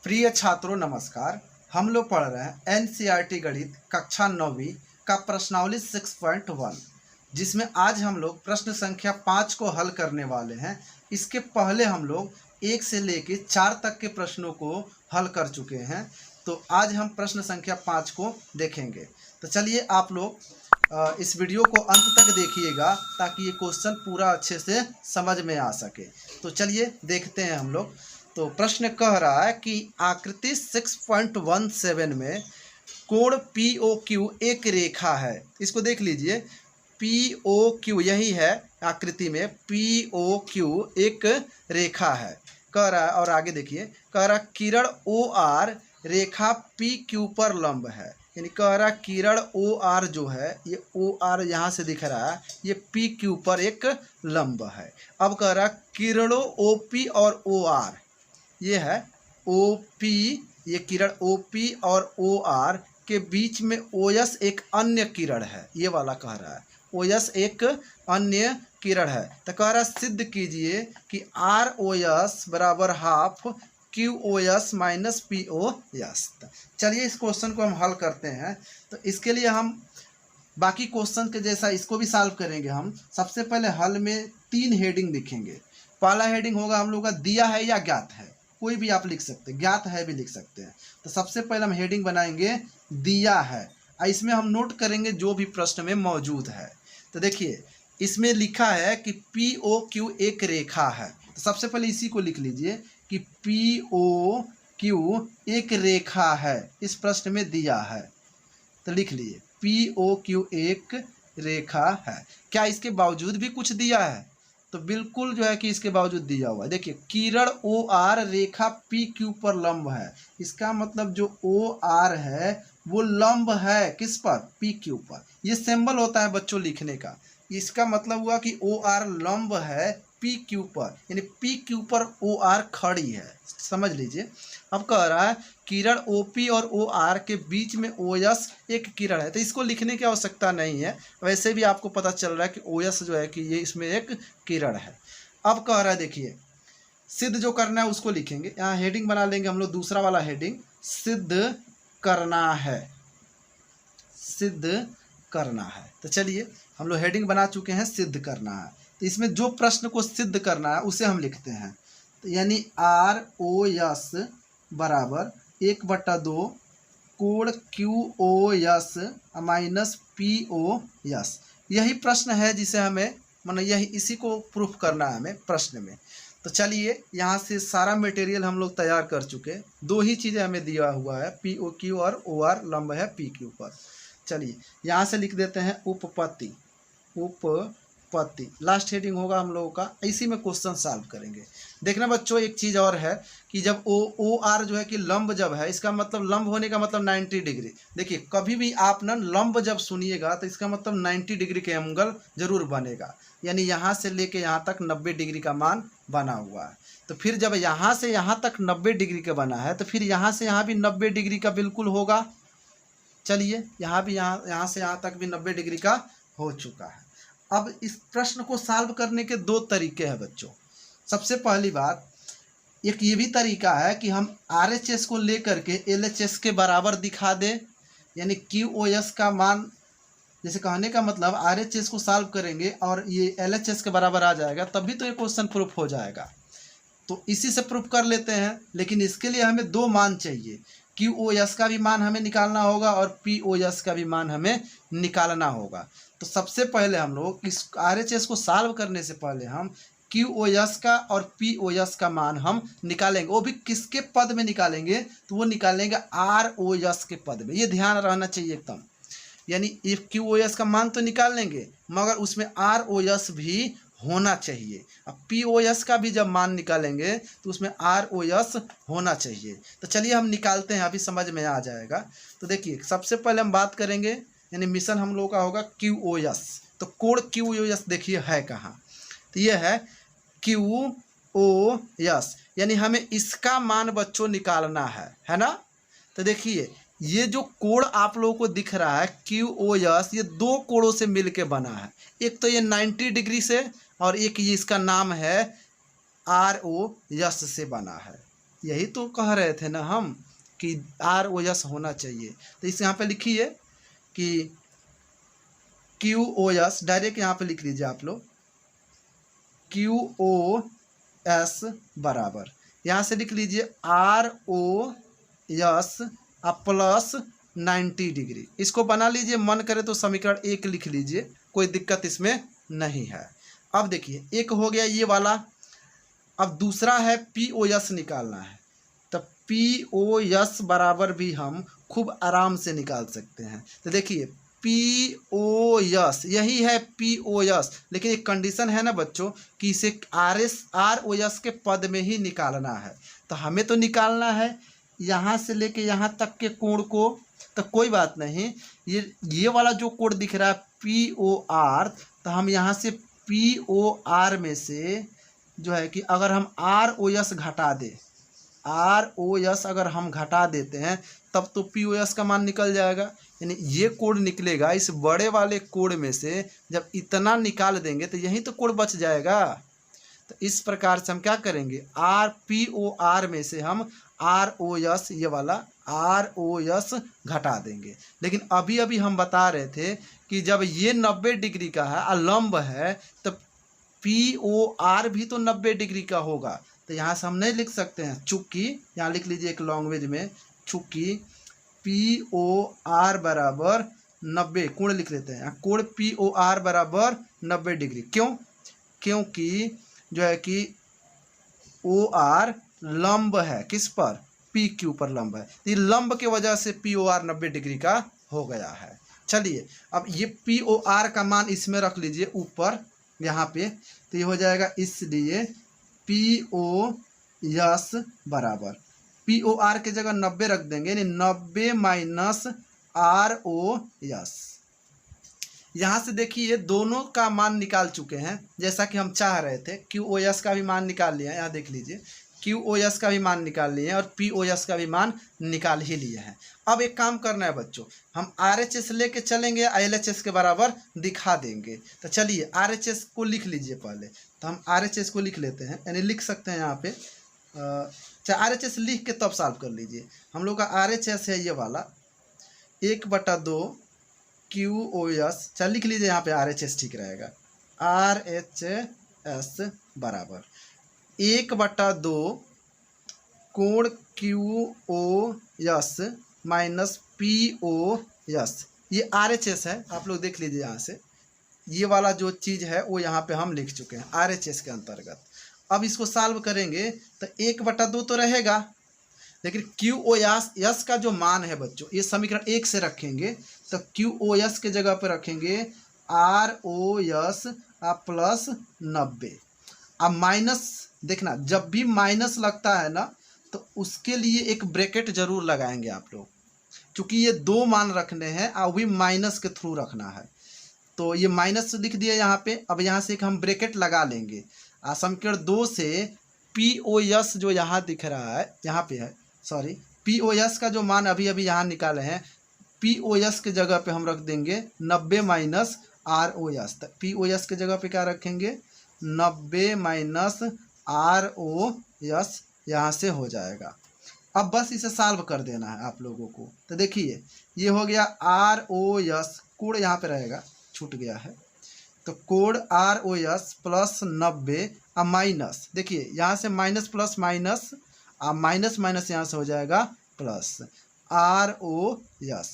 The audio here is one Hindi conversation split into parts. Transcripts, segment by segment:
प्रिय छात्रों नमस्कार। हम लोग पढ़ रहे हैं एनसीईआरटी गणित कक्षा 9वीं का प्रश्नावली 6.1, जिसमें आज हम लोग प्रश्न संख्या 5 को हल करने वाले हैं। इसके पहले हम लोग 1 से लेके 4 तक के प्रश्नों को हल कर चुके हैं, तो आज हम प्रश्न संख्या 5 को देखेंगे। तो चलिए आप लोग इस वीडियो को अंत तक देखिएगा ताकि ये क्वेश्चन पूरा अच्छे से समझ में आ सके। तो चलिए देखते हैं हम लोग। तो प्रश्न कह रहा है कि आकृति 6.17 में कोण POQ एक रेखा है। इसको देख लीजिए, POQ यही है आकृति में, POQ एक रेखा है कह रहा है। और आगे देखिए, कह रहा किरण OR रेखा PQ पर लंब है। यानी कह रहा किरण OR जो है, ये OR यहाँ से दिख रहा है, ये PQ पर एक लंब है। अब कह रहा किरणों OP और OR, ये है OP, ये किरण OP और OR के बीच में OS एक अन्य किरण है। ये वाला कह रहा है OS एक अन्य किरण है। तो कह रहा सिद्ध कीजिए कि ROS बराबर हाफ QOS माइनस POS। चलिए इस क्वेश्चन को हम हल करते हैं। तो इसके लिए हम बाकी क्वेश्चन के जैसा इसको भी सॉल्व करेंगे। हम सबसे पहले हल में 3 हेडिंग लिखेंगे। पहला हेडिंग होगा हम लोग का दिया है या ज्ञात है, कोई भी आप लिख सकते हैं, ज्ञात है भी लिख सकते हैं। तो सबसे पहले हम हेडिंग बनाएंगे दिया है, और इसमें हम नोट करेंगे जो भी प्रश्न में मौजूद है। तो देखिए इसमें लिखा है कि POQ एक रेखा है। तो सबसे पहले इसी को लिख लीजिए कि POQ एक रेखा है, इस प्रश्न में दिया है। तो लिख लीजिए POQ एक रेखा है। क्या इसके बावजूद भी कुछ दिया है? तो बिल्कुल जो है कि इसके बावजूद दिया हुआ है। देखिए किरण OR रेखा PQ पर लंब है। इसका मतलब जो OR है वो लंब है किस पर? PQ पर। ये सिंबल होता है बच्चों लिखने का। इसका मतलब हुआ कि OR लंब है PQ पर, यानी PQ पर OR खड़ी है, समझ लीजिए। अब कह रहा है किरण OP और OR के बीच में OS एक किरण है। तो इसको लिखने की आवश्यकता नहीं है, वैसे भी आपको पता चल रहा है कि OS जो है कि ये इसमें एक किरण है। अब कह रहा है देखिए सिद्ध जो करना है उसको लिखेंगे। यहाँ हेडिंग बना लेंगे हम लोग, दूसरा वाला हेडिंग सिद्ध करना है, सिद्ध करना है। तो चलिए हम लोग हेडिंग बना चुके हैं, सिद्ध करना है। तो इसमें जो प्रश्न को सिद्ध करना है उसे हम लिखते हैं। तो यानी ROS बराबर 1/2 कोण QOS माइनस POS। यही प्रश्न है जिसे हमें यही इसी को प्रूफ करना है हमें प्रश्न में। तो चलिए यहाँ से सारा मटेरियल हम लोग तैयार कर चुके। 2 ही चीज़ें हमें दिया हुआ है, POQ और OR लंब है PQ पर। चलिए यहाँ से लिख देते हैं उपपत्ति, उपपत्ति लास्ट हेडिंग होगा हम लोगों का। इसी में क्वेश्चन सॉल्व करेंगे। देखना बच्चों एक चीज़ और है कि जब OR जो है कि लंब जब है, इसका मतलब लंब होने का मतलब 90 डिग्री। देखिए कभी भी आप ना लंब जब सुनिएगा तो इसका मतलब 90 डिग्री के एंगल जरूर बनेगा। यानी यहाँ से लेके यहाँ तक 90 डिग्री का मान बना हुआ है। तो फिर जब यहाँ से यहाँ तक 90 डिग्री का बना है तो फिर यहाँ से यहाँ भी 90 डिग्री का बिल्कुल होगा। चलिए यहाँ भी यहाँ से यहाँ तक भी 90 डिग्री का हो चुका है। अब इस प्रश्न को सॉल्व करने के 2 तरीके हैं बच्चों। सबसे पहली बात, एक ये भी तरीका है कि हम RHS को लेकर के LHS के बराबर दिखा दें। यानी QOS का मान, जैसे कहने का मतलब RHS को सॉल्व करेंगे और ये LHS के बराबर आ जाएगा, तभी तो ये क्वेश्चन प्रूफ हो जाएगा। तो इसी से प्रूफ कर लेते हैं। लेकिन इसके लिए हमें 2 मान चाहिए, QOS का भी मान हमें निकालना होगा और POS का भी मान हमें निकालना होगा। तो सबसे पहले हम लोग इस RHS को सॉल्व करने से पहले हम QOS का और POS का मान हम निकालेंगे। वो भी किसके पद में निकालेंगे? तो वो निकालेंगे ROS के पद में। ये ध्यान रहना चाहिए एकदम। यानी QOS का मान तो निकाल लेंगे मगर उसमें ROS भी होना चाहिए। अब POS का भी जब मान निकालेंगे तो उसमें ROS होना चाहिए। तो चलिए हम निकालते हैं, अभी समझ में आ जाएगा। तो देखिए सबसे पहले हम बात करेंगे, यानी मिशन हम लोग का होगा QOS। तो कोण QOS देखिए है कहाँ? तो ये है QOS, यानी हमें इसका मान बच्चों निकालना है ना। तो देखिए ये जो कोण आप लोगों को दिख रहा है QOS, ये 2 कोणों से मिलके बना है। एक तो ये 90 डिग्री से और एक ये इसका नाम है ROS से बना है। यही तो कह रहे थे ना हम कि ROS होना चाहिए। तो इस यहाँ पे लिखिए कि QoS, डायरेक्ट यहाँ पे लिख लीजिए आप लोग, QoS बराबर, यहाँ से लिख लीजिए ROS प्लस 90 डिग्री। इसको बना लीजिए, मन करे तो समीकरण 1 लिख लीजिए, कोई दिक्कत इसमें नहीं है। अब देखिए एक हो गया ये वाला, अब दूसरा है POS निकालना है। तो POS बराबर भी हम खूब आराम से निकाल सकते हैं। तो देखिए POS, यही है POS, लेकिन एक कंडीशन है ना बच्चों कि इसे ROS के पद में ही निकालना है। तो हमें तो निकालना है यहाँ से लेके यहाँ तक के कोण को, तो कोई बात नहीं, ये वाला जो कोण दिख रहा है POR, तो हम यहाँ से POR में से जो है कि अगर हम ROS घटा दें, ROS अगर हम घटा देते हैं तब तो POS का मान निकल जाएगा। यानी ये कोण निकलेगा, इस बड़े वाले कोण में से जब इतना निकाल देंगे तो यही तो कोण बच जाएगा। तो इस प्रकार से हम क्या करेंगे, POR में से हम ROS, ये वाला ROS घटा देंगे। लेकिन अभी अभी हम बता रहे थे कि जब ये 90 डिग्री का है और लंब है, तब POR भी तो 90 डिग्री का होगा। तो यहाँ से हम नहीं लिख सकते हैं, चूँकि यहाँ लिख लीजिए एक लैंग्वेज में, चूँकि POR बराबर 90, कोण लिख लेते हैं, कोण POR बराबर 90 डिग्री। क्यों? क्योंकि जो है कि OR लंब है, किस पर, PQ पर लंब है। तो ये लंब के वजह से POR 90 डिग्री का हो गया है। चलिए अब ये POR का मान इसमें रख लीजिए ऊपर यहाँ पे, तो ये हो जाएगा, इसलिए POS बराबर, POR के जगह 90 रख देंगे, यानी 90 माइनस ROS। यहाँ से देखिए दोनों का मान निकाल चुके हैं जैसा कि हम चाह रहे थे। QoS का भी मान निकाल लिया है, यहाँ देख लीजिए QoS का भी मान निकाल लिए हैं और POS का भी मान निकाल ही लिए हैं। अब एक काम करना है बच्चों, हम RHS लेके चलेंगे, LHS के बराबर दिखा देंगे। तो चलिए RHS को लिख लीजिए पहले। तो हम RHS को लिख लेते हैं, यानी लिख सकते हैं यहाँ पे, चाहे RHS लिख के तब सॉल्व कर लीजिए। हम लोग का RHS है ये वाला 1/2 QoS, चल लिख लीजिए यहाँ पे RHS ठीक रहेगा, RHS बराबर 1/2 कोण QoS माइनस POS। ये RHS है, आप लोग देख लीजिए यहाँ से, ये वाला जो चीज़ है वो यहाँ पे हम लिख चुके हैं RHS के अंतर्गत। अब इसको सॉल्व करेंगे तो 1/2 तो रहेगा, लेकिन QoS का जो मान है बच्चों, ये समीकरण 1 से रखेंगे, तो QoS के जगह पर रखेंगे ROS प्लस 90। अब माइनस देखना, जब भी माइनस लगता है ना तो उसके लिए एक ब्रैकेट जरूर लगाएंगे आप लोग, क्योंकि ये दो मान रखने हैं और भी माइनस के थ्रू रखना है। तो ये माइनस लिख दिया यहाँ पे। अब यहाँ से एक हम ब्रैकेट लगा लेंगे, समीकरण 2 से POS जो यहाँ दिख रहा है, यहाँ पे है, सॉरी, POS का जो मान अभी अभी यहाँ निकाले हैं, POS के जगह पे हम रख देंगे 90 माइनस ROS। POS के जगह पे क्या रखेंगे, 90 माइनस ROS, यहाँ से हो जाएगा। अब बस इसे सॉल्व कर देना है आप लोगों को। तो देखिए ये हो गया ROS, कोण यहाँ पे रहेगा, छूट गया है, तो कोण ROS प्लस 90 और माइनस, देखिए यहाँ से minus plus minus, minus minus यहाँ से हो जाएगा प्लस ROS।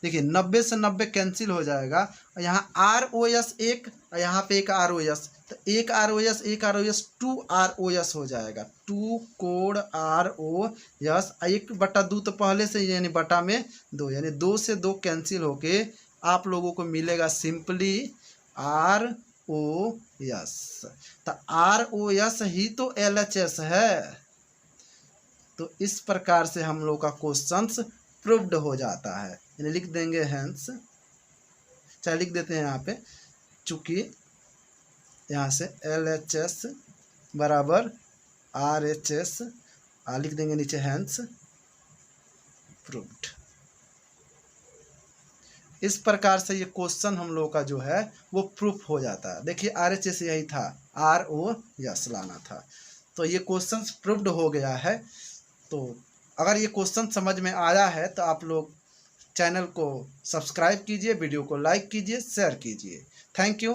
देखिए 90 से 90 कैंसिल हो जाएगा, और यहाँ ROS एक और यहाँ पे एक ROS, तो एक ROS 2 ROS हो जाएगा, 2 कोण ROS। 1/2 तो पहले से, यानी बटा में 2, यानी 2 से 2 कैंसिल होके आप लोगों को मिलेगा सिंपली ROS। तो ROS ही तो LHS है। तो इस प्रकार से हम लोग का क्वेश्चंस प्रूव्ड हो जाता है, यानी लिख देंगे हेंस, चाहे लिख देते हैं यहाँ पे, चूँकि यहाँ से LHS बराबर RHS, लिख देंगे नीचे हेंस प्रूव्ड। इस प्रकार से ये क्वेश्चन हम लोग का जो है वो प्रूफ हो जाता है। देखिए RHS यही था, ROS लाना था। तो ये क्वेश्चन प्रूव्ड हो गया है। तो अगर ये क्वेश्चन समझ में आया है तो आप लोग चैनल को सब्सक्राइब कीजिए, वीडियो को लाइक कीजिए, शेयर कीजिए। Thank you.